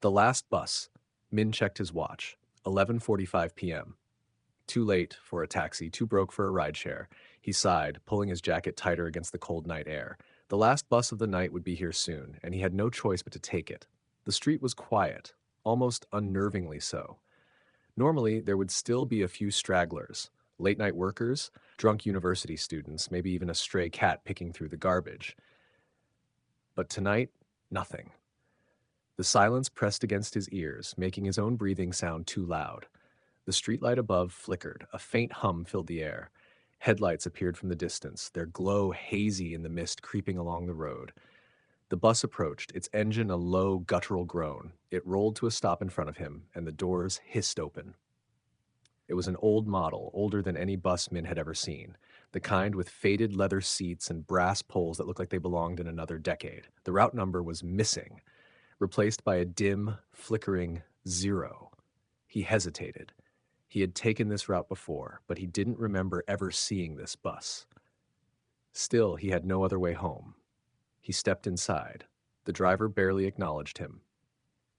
The last bus. Min checked his watch. 11:45 p.m. Too late for a taxi, too broke for a rideshare. He sighed, pulling his jacket tighter against the cold night air. The last bus of the night would be here soon, and he had no choice but to take it. The street was quiet, almost unnervingly so. Normally, there would still be a few stragglers, late-night workers, drunk university students, maybe even a stray cat picking through the garbage. But tonight, nothing. The silence pressed against his ears, making his own breathing sound too loud. The streetlight above flickered. A faint hum filled the air. Headlights appeared from the distance, their glow hazy in the mist creeping along the road. The bus approached, its engine a low, guttural groan. It rolled to a stop in front of him, and the doors hissed open. It was an old model, older than any bus Min had ever seen, the kind with faded leather seats and brass poles that looked like they belonged in another decade. The route number was missing, replaced by a dim, flickering 0. He hesitated. He had taken this route before, but he didn't remember ever seeing this bus. Still, he had no other way home. He stepped inside. The driver barely acknowledged him.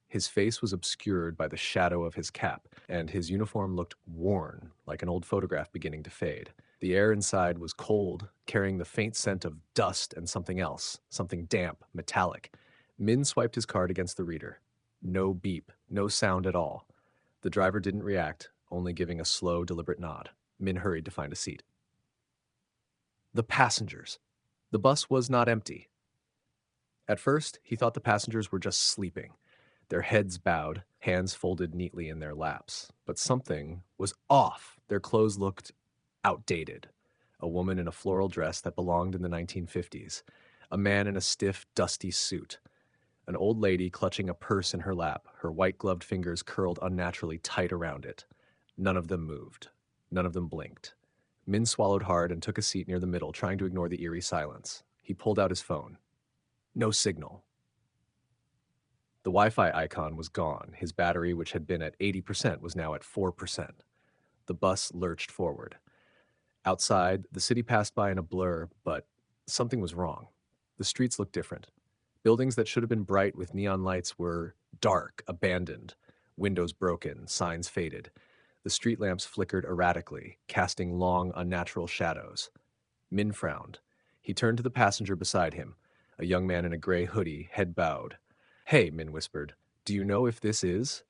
His face was obscured by the shadow of his cap, and his uniform looked worn, like an old photograph beginning to fade. The air inside was cold, carrying the faint scent of dust and something else, something damp, metallic. Min swiped his card against the reader. No beep, no sound at all. The driver didn't react, only giving a slow, deliberate nod. Min hurried to find a seat. The passengers. The bus was not empty. At first, he thought the passengers were just sleeping, their heads bowed, hands folded neatly in their laps. But something was off. Their clothes looked outdated. A woman in a floral dress that belonged in the 1950s. A man in a stiff, dusty suit. An old lady clutching a purse in her lap, her white-gloved fingers curled unnaturally tight around it. None of them moved. None of them blinked. Min swallowed hard and took a seat near the middle, trying to ignore the eerie silence. He pulled out his phone. No signal. The Wi-Fi icon was gone. His battery, which had been at 80%, was now at 4%. The bus lurched forward. Outside, the city passed by in a blur, but something was wrong. The streets looked different. Buildings that should have been bright with neon lights were dark, abandoned. Windows broken, signs faded. The street lamps flickered erratically, casting long, unnatural shadows. Min frowned. He turned to the passenger beside him, a young man in a gray hoodie, head bowed. Hey, Min whispered, do you know if this is?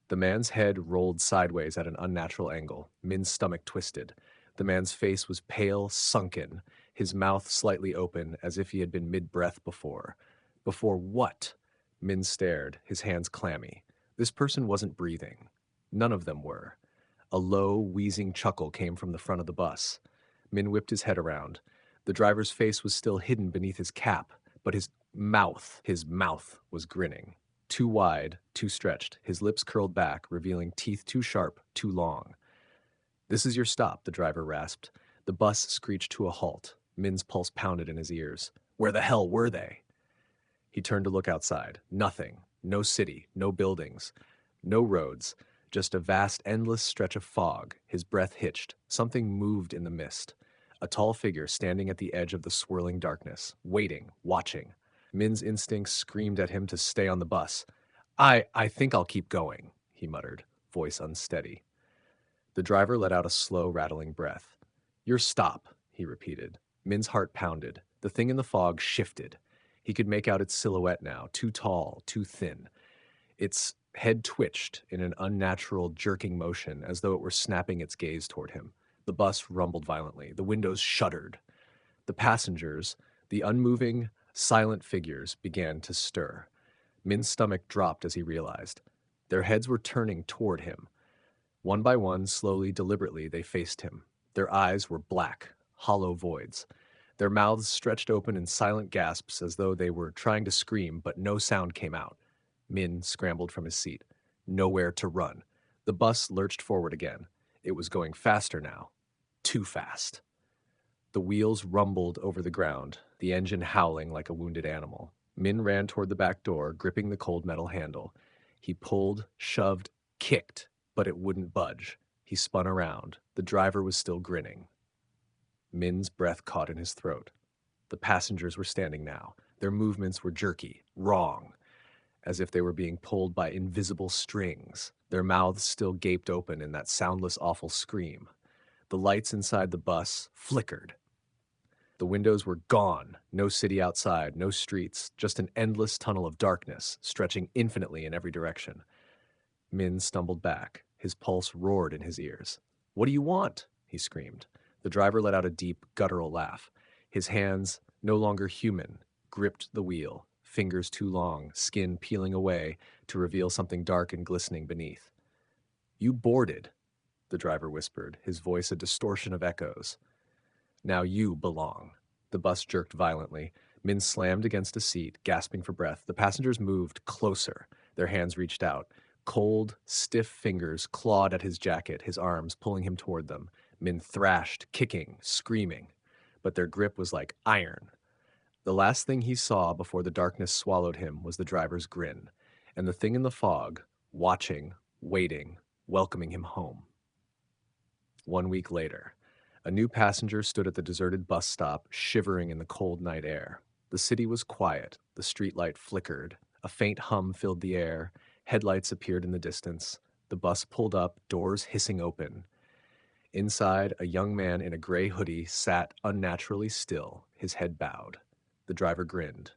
The man's head rolled sideways at an unnatural angle. Min's stomach twisted. The man's face was pale, sunken, his mouth slightly open as if he had been mid-breath before. Before what? Min stared, his hands clammy. This person wasn't breathing. None of them were. A low, wheezing chuckle came from the front of the bus. Min whipped his head around. The driver's face was still hidden beneath his cap, but his mouth was grinning. Too wide, too stretched, his lips curled back, revealing teeth too sharp, too long. This is your stop, the driver rasped. The bus screeched to a halt. Min's pulse pounded in his ears. Where the hell were they? He turned to look outside. Nothing. No city, no buildings, no roads, just a vast, endless stretch of fog. His breath hitched. Something moved in the mist. A tall figure standing at the edge of the swirling darkness, waiting, watching. Min's instincts screamed at him to stay on the bus. I think I'll keep going, he muttered, voice unsteady. The driver let out a slow, rattling breath. Your stop, he repeated. Min's heart pounded. The thing in the fog shifted. He could make out its silhouette now, too tall, too thin. Its head twitched in an unnatural, jerking motion, as though it were snapping its gaze toward him. The bus rumbled violently. The windows shuddered. The passengers, the unmoving, silent figures, began to stir. Min's stomach dropped as he realized. Their heads were turning toward him. One by one, slowly, deliberately, they faced him. Their eyes were black, hollow voids. Their mouths stretched open in silent gasps as though they were trying to scream, but no sound came out. Min scrambled from his seat. Nowhere to run. The bus lurched forward again. It was going faster now. Too fast. The wheels rumbled over the ground, the engine howling like a wounded animal. Min ran toward the back door, gripping the cold metal handle. He pulled, shoved, kicked, but it wouldn't budge. He spun around. The driver was still grinning. Min's breath caught in his throat. The passengers were standing now. Their movements were jerky, wrong. as if they were being pulled by invisible strings. Their mouths still gaped open in that soundless, awful scream. The lights inside the bus flickered. The windows were gone. No city outside, no streets, just an endless tunnel of darkness, stretching infinitely in every direction. Min stumbled back. His pulse roared in his ears. "What do you want?" he screamed. The driver let out a deep, guttural laugh. His hands, no longer human, gripped the wheel, fingers too long, skin peeling away to reveal something dark and glistening beneath. "You boarded," the driver whispered, his voice a distortion of echoes. "Now you belong." The bus jerked violently. Min slammed against a seat, gasping for breath. The passengers moved closer. Their hands reached out. Cold, stiff fingers clawed at his jacket, his arms pulling him toward them. Min thrashed, kicking, screaming. But their grip was like iron. The last thing he saw before the darkness swallowed him was the driver's grin, and the thing in the fog, watching, waiting, welcoming him home. 1 week later, a new passenger stood at the deserted bus stop, shivering in the cold night air. The city was quiet. The streetlight flickered. A faint hum filled the air. Headlights appeared in the distance. The bus pulled up, doors hissing open. Inside, a young man in a gray hoodie sat unnaturally still, his head bowed. The driver grinned.